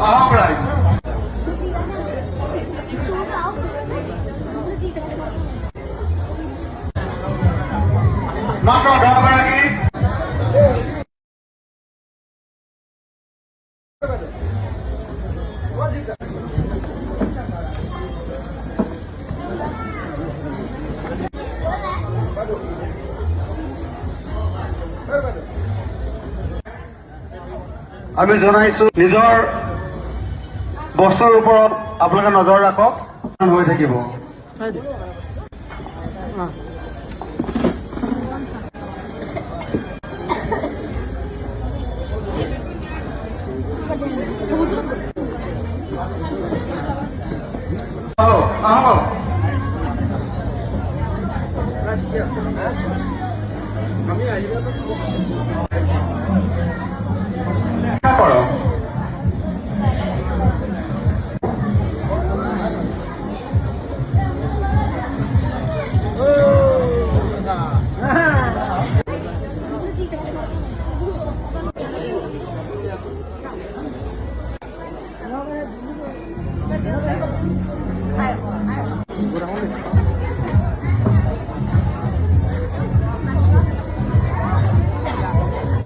আহক ৰাইজ। মাত্ৰ 10 গৰাকী আমি জনাইছো নিজৰ বস্তুৰ ওপৰত আপোনালোকে নজৰ ৰাখক হৈ থাকিব। আহক আমি আহিলে